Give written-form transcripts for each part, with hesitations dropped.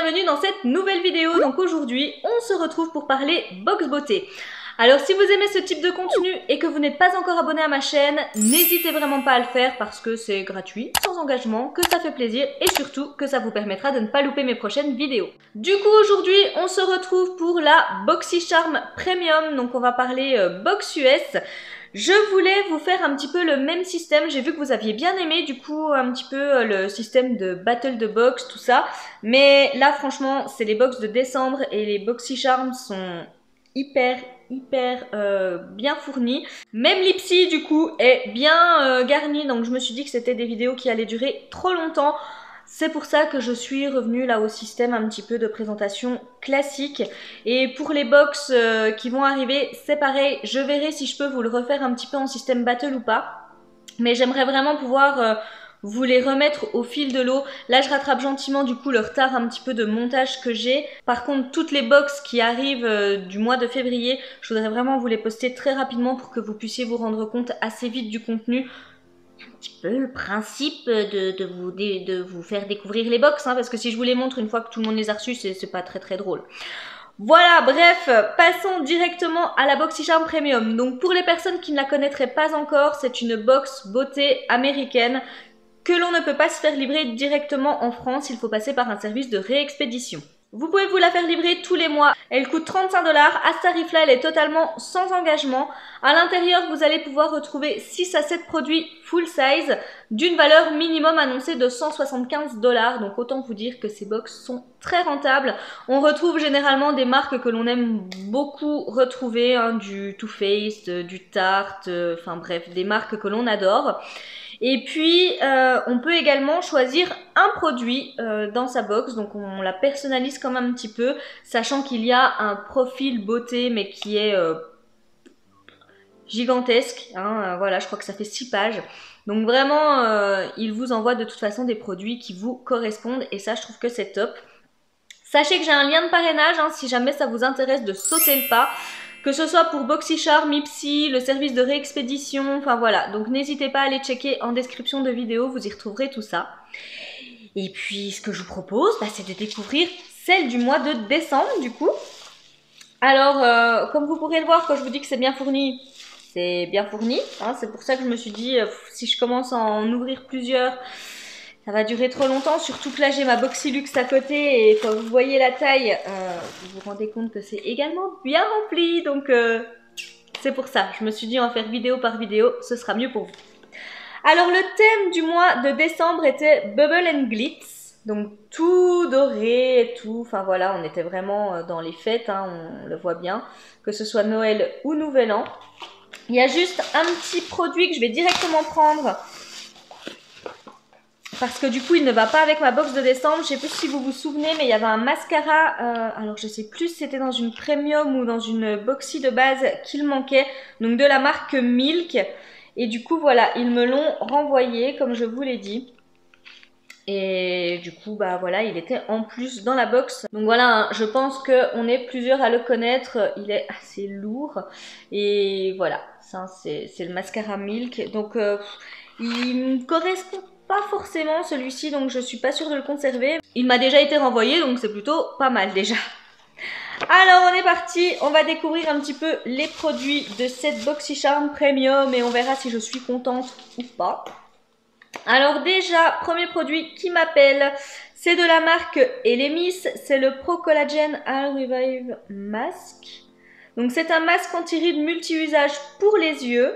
bienvenue dans cette nouvelle vidéo. Donc aujourd'hui, on se retrouve pour parler box beauté. Alors si vous aimez ce type de contenu et que vous n'êtes pas encore abonné à ma chaîne, n'hésitez vraiment pas à le faire parce que c'est gratuit, sans engagement, que ça fait plaisir et surtout que ça vous permettra de ne pas louper mes prochaines vidéos. Du coup aujourd'hui, on se retrouve pour la BoxyCharm Premium, donc on va parler box US. Je voulais vous faire un petit peu le même système, j'ai vu que vous aviez bien aimé du coup un petit peu le système de battle de box, tout ça. Mais là franchement, c'est les box de décembre et les BoxyCharm sont hyper bien fournis. Même l'Ipsy du coup est bien garni, donc je me suis dit que c'était des vidéos qui allaient durer trop longtemps. C'est pour ça que je suis revenue là au système un petit peu de présentation classique. Et pour les box qui vont arriver, c'est pareil. Je verrai si je peux vous le refaire un petit peu en système battle ou pas. Mais j'aimerais vraiment pouvoir vous les remettre au fil de l'eau. Là, je rattrape gentiment du coup le retard un petit peu de montage que j'ai. Par contre, toutes les box qui arrivent du mois de février, je voudrais vraiment vous les poster très rapidement pour que vous puissiez vous rendre compte assez vite du contenu. Un petit peu le principe de vous faire découvrir les box, hein, parce que si je vous les montre une fois que tout le monde les a reçus, c'est pas très drôle. Voilà, bref, passons directement à la BoxyCharm Premium. Donc pour les personnes qui ne la connaîtraient pas encore, c'est une box beauté américaine que l'on ne peut pas se faire livrer directement en France, il faut passer par un service de réexpédition. Vous pouvez vous la faire livrer tous les mois. Elle coûte 35 $. À ce tarif-là, elle est totalement sans engagement. À l'intérieur, vous allez pouvoir retrouver 6 à 7 produits full size d'une valeur minimum annoncée de 175 $. Donc autant vous dire que ces box sont très rentables. On retrouve généralement des marques que l'on aime beaucoup retrouver, hein, du Too Faced, du Tarte, enfin bref, des marques que l'on adore. Et puis, on peut également choisir un produit dans sa box, donc on la personnalise comme un petit peu, sachant qu'il y a un profil beauté, mais qui est gigantesque, hein, voilà, je crois que ça fait 6 pages. Donc vraiment, il vous envoie de toute façon des produits qui vous correspondent, et ça, je trouve que c'est top. Sachez que j'ai un lien de parrainage, hein, si jamais ça vous intéresse de sauter le pas. Que ce soit pour BoxyCharm, Ipsy, le service de réexpédition, enfin voilà. Donc n'hésitez pas à aller checker en description de vidéo, vous y retrouverez tout ça. Et puis ce que je vous propose, c'est de découvrir celle du mois de décembre du coup. Alors, comme vous pourrez le voir, quand je vous dis que c'est bien fourni, c'est bien fourni. Hein, c'est pour ça que je me suis dit, si je commence à en ouvrir plusieurs, ça va durer trop longtemps, surtout que là j'ai ma Boxylux à côté et quand vous voyez la taille, vous vous rendez compte que c'est également bien rempli. Donc c'est pour ça, je me suis dit en faire vidéo par vidéo, ce sera mieux pour vous. Alors le thème du mois de décembre était Bubble and Glitz. Donc tout doré et tout, enfin voilà, on était vraiment dans les fêtes, hein, on le voit bien, que ce soit Noël ou Nouvel An. Il y a juste un petit produit que je vais directement prendre parce que du coup il ne va pas avec ma box de décembre. Je sais plus si vous vous souvenez, mais il y avait un mascara, alors je sais plus si c'était dans une premium ou dans une boxy de base qu'il manquait, donc de la marque Milk. Et du coup voilà, ils me l'ont renvoyé comme je vous l'ai dit. Et du coup voilà, il était en plus dans la box. Donc voilà, hein, je pense qu'on est plusieurs à le connaître, il est assez lourd. Et voilà, ça c'est le mascara Milk. Donc il me correspond pas forcément celui-ci, donc je suis pas sûre de le conserver. Il m'a déjà été renvoyé, donc c'est plutôt pas mal déjà. Alors on est parti, on va découvrir un petit peu les produits de cette BoxyCharm Premium et on verra si je suis contente ou pas. Alors déjà, premier produit qui m'appelle, c'est de la marque Elemis, c'est le Pro Collagen Aloe Revive Mask. Donc c'est un masque anti-rides multi-usage pour les yeux.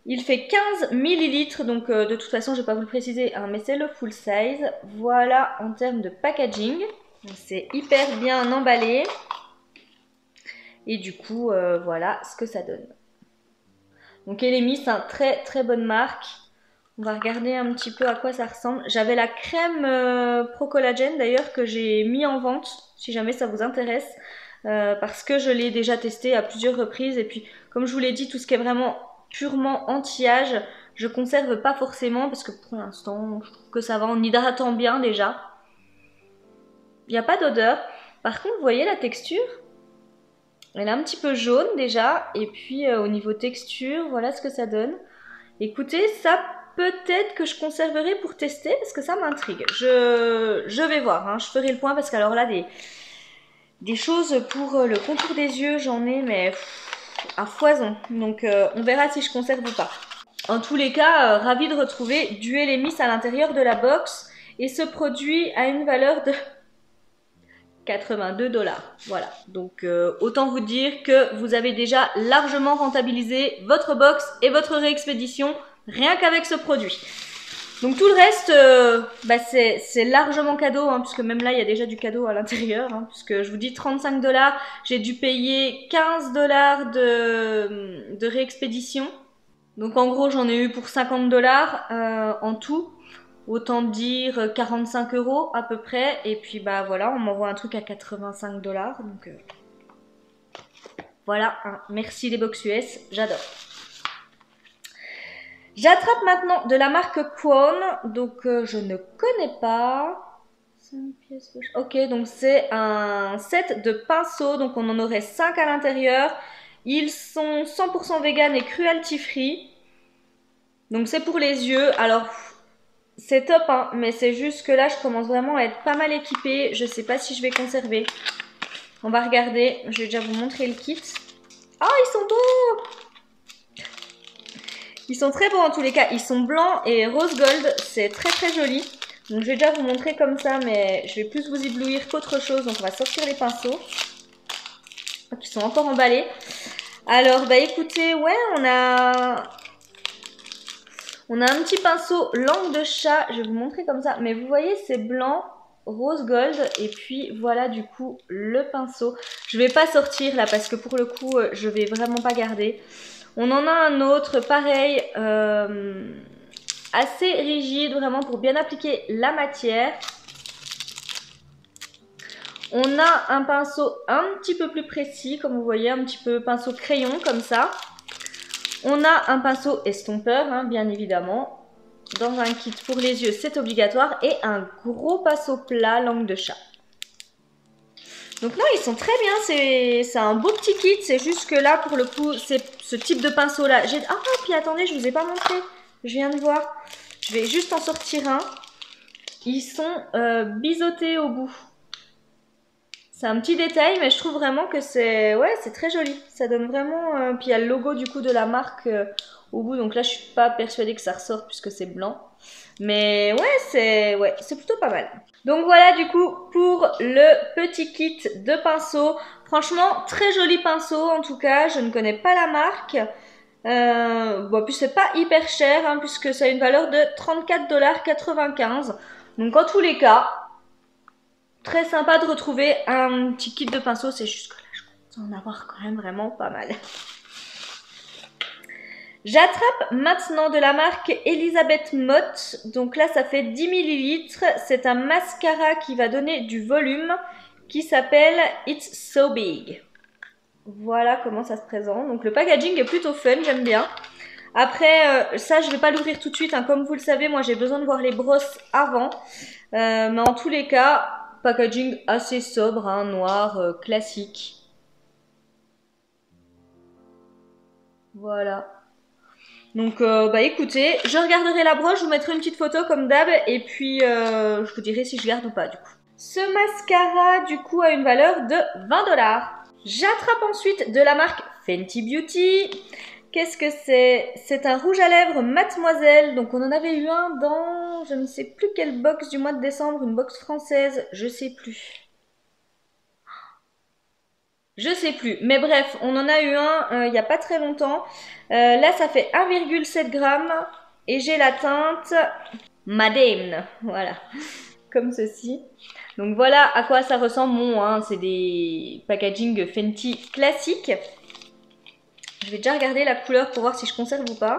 Il fait 15 ml, donc de toute façon je ne vais pas vous le préciser, hein, mais c'est le full size. Voilà en termes de packaging, c'est hyper bien emballé. Et du coup, voilà ce que ça donne. Donc Elemis, c'est une très bonne marque. On va regarder un petit peu à quoi ça ressemble. J'avais la crème Pro Collagen d'ailleurs que j'ai mis en vente, si jamais ça vous intéresse. Parce que je l'ai déjà testé à plusieurs reprises. Et puis, comme je vous l'ai dit, tout ce qui est vraiment purement anti-âge, je conserve pas forcément parce que pour l'instant, je trouve que ça va en hydratant bien déjà. Il n'y a pas d'odeur. Par contre, vous voyez la texture? Elle est un petit peu jaune déjà. Et puis, au niveau texture, voilà ce que ça donne. Écoutez, ça, peut-être que je conserverai pour tester parce que ça m'intrigue. Je vais voir, hein. Je ferai le point parce qu'alors là, des choses pour le contour des yeux, j'en ai mais à foison. Donc on verra si je conserve ou pas. En tous les cas, ravi de retrouver Duel et Miss à l'intérieur de la box. Et ce produit a une valeur de 82 $. Voilà, donc autant vous dire que vous avez déjà largement rentabilisé votre box et votre réexpédition rien qu'avec ce produit. Donc tout le reste, c'est largement cadeau, hein, puisque même là il y a déjà du cadeau à l'intérieur, hein, puisque je vous dis 35 $, j'ai dû payer 15 $ de réexpédition. Donc en gros j'en ai eu pour 50 $ en tout. Autant dire 45 € à peu près. Et puis bah voilà, on m'envoie un truc à 85 $. Donc voilà, hein, merci les box US, j'adore. J'attrape maintenant de la marque Quon. Donc je ne connais pas. 5 pièces gauche. Ok, donc c'est un set de pinceaux. Donc on en aurait 5 à l'intérieur. Ils sont 100% vegan et cruelty free. Donc c'est pour les yeux. Alors c'est top, hein, mais c'est juste que là, je commence vraiment à être pas mal équipée. Je sais pas si je vais conserver. On va regarder. Je vais déjà vous montrer le kit. Ah, ils sont beaux! Ils sont très beaux en tous les cas. Ils sont blancs et rose gold. C'est très très joli. Donc je vais déjà vous montrer comme ça, mais je vais plus vous éblouir qu'autre chose. Donc on va sortir les pinceaux. Qui sont encore emballés. Alors, bah écoutez, ouais, on a un petit pinceau langue de chat, je vais vous montrer comme ça, mais vous voyez c'est blanc, rose gold, et puis voilà du coup le pinceau. Je vais pas sortir là parce que pour le coup je vais vraiment pas garder. On en a un autre pareil, assez rigide vraiment pour bien appliquer la matière. On a un pinceau un petit peu plus précis, comme vous voyez, un petit peu pinceau crayon comme ça. On a un pinceau estompeur, hein, bien évidemment. Dans un kit pour les yeux, c'est obligatoire. Et un gros pinceau plat, langue de chat. Donc non, ils sont très bien. C'est un beau petit kit. C'est juste que là, pour le coup, c'est ce type de pinceau-là. Ah, puis attendez, je vous ai pas montré. Je viens de voir. Je vais juste en sortir un. Ils sont biseautés au bout. C'est un petit détail, mais je trouve vraiment que c'est très joli. Ça donne vraiment... Puis il y a le logo du coup de la marque au bout. Donc là, je suis pas persuadée que ça ressort puisque c'est blanc. Mais ouais, c'est plutôt pas mal. Donc voilà du coup pour le petit kit de pinceaux. Franchement, très joli pinceau en tout cas. Je ne connais pas la marque. Bon, puis c'est pas hyper cher hein, puisque ça a une valeur de 34,95 $. Donc en tous les cas... Très sympa de retrouver un petit kit de pinceau, c'est juste que là je commence à en avoir quand même vraiment pas mal. J'attrape maintenant de la marque Elisabeth Mott, donc là ça fait 10 ml, c'est un mascara qui va donner du volume qui s'appelle It's So Big. Voilà comment ça se présente, donc le packaging est plutôt fun, j'aime bien. Après ça je vais pas l'ouvrir tout de suite, hein. Comme vous le savez moi j'ai besoin de voir les brosses avant, mais en tous les cas... Packaging assez sobre, hein, noir, classique. Voilà. Donc, bah écoutez, je regarderai la broche, je vous mettrai une petite photo comme d'hab, et puis je vous dirai si je garde ou pas du coup. Ce mascara, du coup, a une valeur de 20 $. J'attrape ensuite de la marque Fenty Beauty. Qu'est-ce que c'est? C'est un rouge à lèvres Mademoiselle. Donc on en avait eu un dans, je ne sais plus quelle box du mois de décembre, une box française, je sais plus. Je sais plus, mais bref, on en a eu un il n'y a pas très longtemps. Là ça fait 1,7 g et j'ai la teinte Madame, voilà, comme ceci. Donc voilà à quoi ça ressemble. Bon, hein, c'est des packaging Fenty classiques. Je vais déjà regarder la couleur pour voir si je conserve ou pas.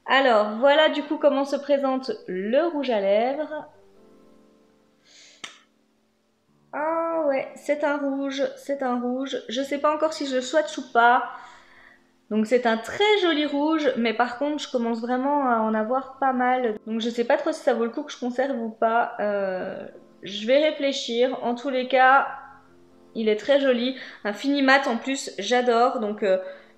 Alors, voilà du coup comment se présente le rouge à lèvres. Ah ouais, c'est un rouge, c'est un rouge. Je sais pas encore si je le swatch ou pas. Donc c'est un très joli rouge, mais par contre je commence vraiment à en avoir pas mal. Donc je sais pas trop si ça vaut le coup que je conserve ou pas. Je vais réfléchir. En tous les cas... Il est très joli, un fini mat en plus, j'adore. Donc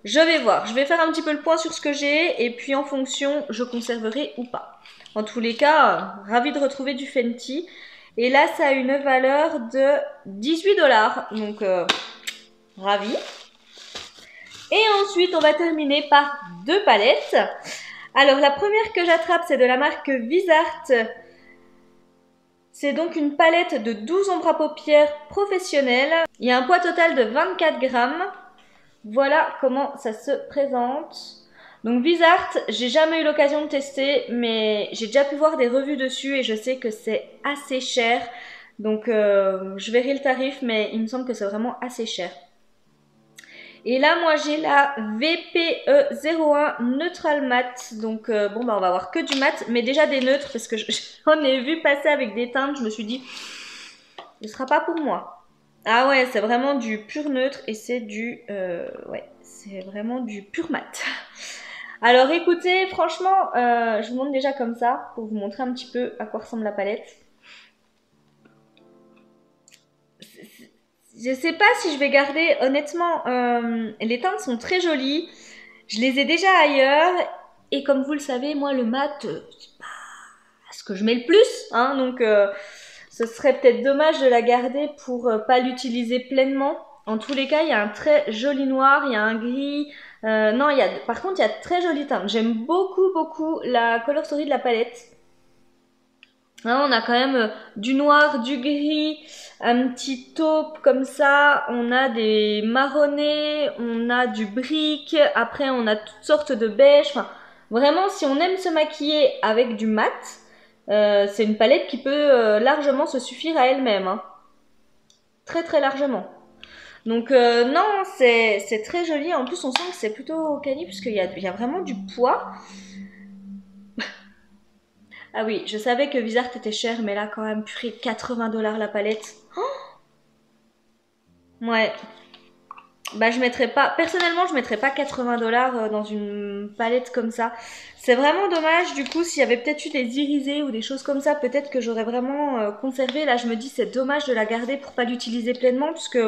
Je vais voir, je vais faire un petit peu le point sur ce que j'ai et puis en fonction, je conserverai ou pas. En tous les cas, ravie de retrouver du Fenty. Et là, ça a une valeur de 18 $, donc ravie. Et ensuite, on va terminer par 2 palettes. Alors, la première que j'attrape, c'est de la marque Visart. C'est donc une palette de 12 ombres à paupières professionnelles. Il y a un poids total de 24 grammes. Voilà comment ça se présente. Donc Visart, j'ai jamais eu l'occasion de tester, mais j'ai déjà pu voir des revues dessus et je sais que c'est assez cher. Donc je verrai le tarif, mais il me semble que c'est vraiment assez cher. Et là, moi, j'ai la VPE01 Neutral Matte. Donc, bon, bah, on va avoir que du mat, mais déjà des neutres, parce que j'en ai vu passer avec des teintes. Je me suis dit, ce sera pas pour moi. Ah ouais, c'est vraiment du pur neutre et c'est du... ouais, c'est vraiment du pur mat. Alors écoutez, franchement, je vous montre déjà comme ça, pour vous montrer un petit peu à quoi ressemble la palette. Je sais pas si je vais garder, honnêtement, les teintes sont très jolies. Je les ai déjà ailleurs. Et comme vous le savez, moi, le mat, c'est pas ce que je mets le plus. Hein, donc, ce serait peut-être dommage de la garder pour pas l'utiliser pleinement. En tous les cas, il y a un très joli noir, il y a un gris. Non, par contre, il y a de très jolies teintes. J'aime beaucoup, beaucoup la Color Story de la palette. Hein, on a quand même du noir, du gris, un petit taupe comme ça. On a des marronnés, on a du brique. Après, on a toutes sortes de beiges. Enfin, vraiment, si on aime se maquiller avec du mat, c'est une palette qui peut largement se suffire à elle-même. Hein. Très très largement. Donc non, c'est très joli. En plus, on sent que c'est plutôt quali puisqu'il y a vraiment du poids. Ah oui, je savais que Visart était cher, mais là quand même, purée, 80 $ la palette. Oh ouais. Bah je mettrais pas, personnellement je mettrais pas 80 $ dans une palette comme ça. C'est vraiment dommage, du coup s'il y avait peut-être eu des irisés ou des choses comme ça, peut-être que j'aurais vraiment conservé. Là je me dis c'est dommage de la garder pour pas l'utiliser pleinement, puisque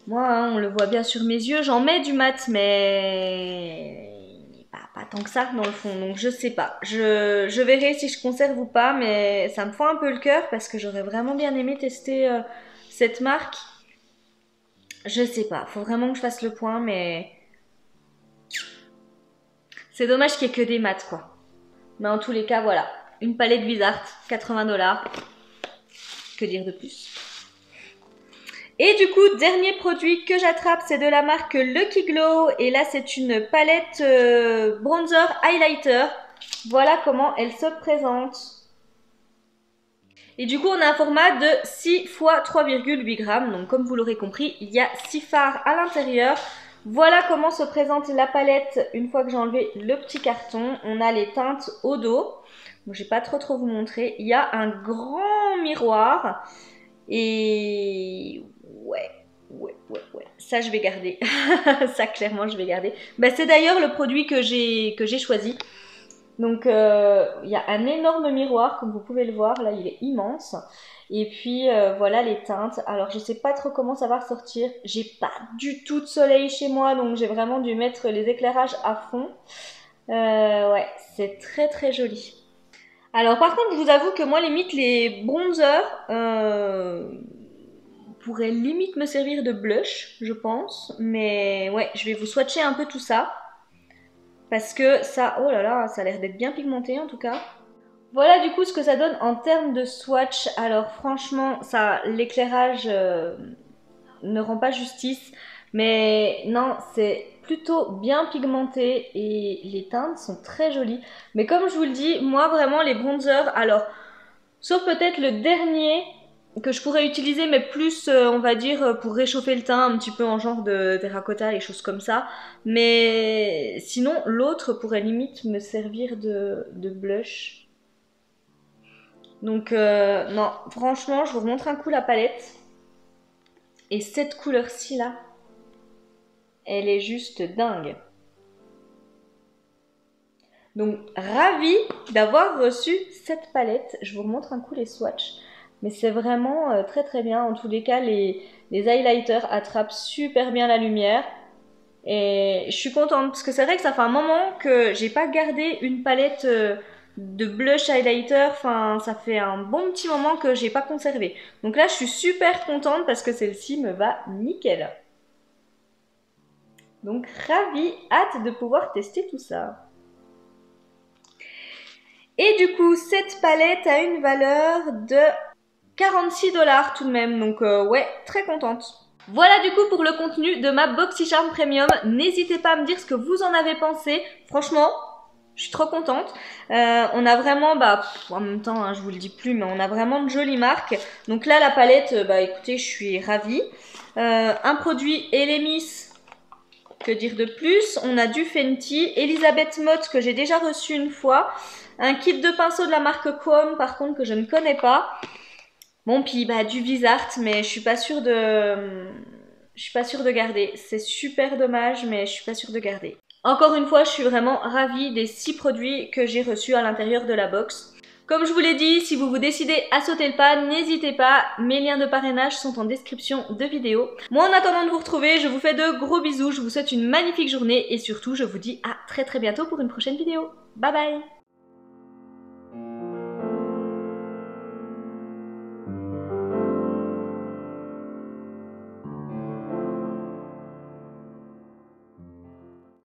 moi hein, on le voit bien sur mes yeux, j'en mets du mat, mais pas tant que ça dans le fond, donc je sais pas. Je verrai si je conserve ou pas, mais ça me fend un peu le cœur parce que j'aurais vraiment bien aimé tester cette marque. Je sais pas, faut vraiment que je fasse le point, mais c'est dommage qu'il y ait que des maths, quoi. Mais en tous les cas, voilà. Une palette Visart, 80 $. Que dire de plus? Et du coup, dernier produit que j'attrape, c'est de la marque Lucky Glow. Et là, c'est une palette bronzer highlighter. Voilà comment elle se présente. Et du coup, on a un format de 6 x 3,8 grammes. Donc, comme vous l'aurez compris, il y a 6 fards à l'intérieur. Voilà comment se présente la palette une fois que j'ai enlevé le petit carton. On a les teintes au dos. Bon, je vais pas trop vous montrer. Il y a un grand miroir. Et ouais. Ça, je vais garder. Ça, clairement, je vais garder. Bah, c'est d'ailleurs le produit que j'ai choisi. Donc, il y a un énorme miroir, comme vous pouvez le voir. Là, il est immense. Et puis, voilà les teintes. Alors, je sais pas trop comment ça va ressortir. J'ai pas du tout de soleil chez moi, donc j'ai vraiment dû mettre les éclairages à fond. Ouais, c'est très très joli. Alors, par contre, je vous avoue que moi, limite, les bronzers pourraient limite me servir de blush, je pense. Mais ouais, je vais vous swatcher un peu tout ça. Parce que ça, oh là là, ça a l'air d'être bien pigmenté en tout cas. Voilà du coup ce que ça donne en termes de swatch. Alors franchement, ça, l'éclairage ne rend pas justice. Mais non, c'est plutôt bien pigmenté et les teintes sont très jolies. Mais comme je vous le dis, moi vraiment les bronzers, alors, sauf peut-être le dernier que je pourrais utiliser, mais plus, on va dire, pour réchauffer le teint, un petit peu en genre de terracotta, les choses comme ça. Mais sinon, l'autre pourrait limite me servir de blush. Donc, non, franchement, je vous remontre un coup la palette. Et cette couleur-ci, là, elle est juste dingue. Donc, ravie d'avoir reçu cette palette. Je vous remontre un coup les swatchs. Mais c'est vraiment très très bien. En tous les cas, les highlighters attrapent super bien la lumière. Et je suis contente parce que c'est vrai que ça fait un moment que j'ai pas gardé une palette de blush highlighter. Enfin, ça fait un bon petit moment que j'ai pas conservé. Donc là, je suis super contente parce que celle-ci me va nickel. Donc ravie, hâte de pouvoir tester tout ça. Et du coup, cette palette a une valeur de 46$ tout de même. Donc ouais, très contente. Voilà du coup pour le contenu de ma BoxyCharm Premium. N'hésitez pas à me dire ce que vous en avez pensé. Franchement, je suis trop contente. On a vraiment, en même temps, hein, je vous le dis plus, mais on a vraiment de jolies marques. Donc là, la palette, écoutez, je suis ravie. Un produit Elemis, que dire de plus? On a du Fenty, Elisabeth Mott que j'ai déjà reçu une fois. Un kit de pinceau de la marque Quom, par contre, que je ne connais pas. Bon, puis du Visart, mais je suis pas sûre de garder. C'est super dommage, mais je suis pas sûre de garder. Encore une fois, je suis vraiment ravie des 6 produits que j'ai reçus à l'intérieur de la box. Comme je vous l'ai dit, si vous vous décidez à sauter le pas, n'hésitez pas, mes liens de parrainage sont en description de vidéo. Moi, en attendant de vous retrouver, je vous fais de gros bisous, je vous souhaite une magnifique journée et surtout, je vous dis à très bientôt pour une prochaine vidéo. Bye bye!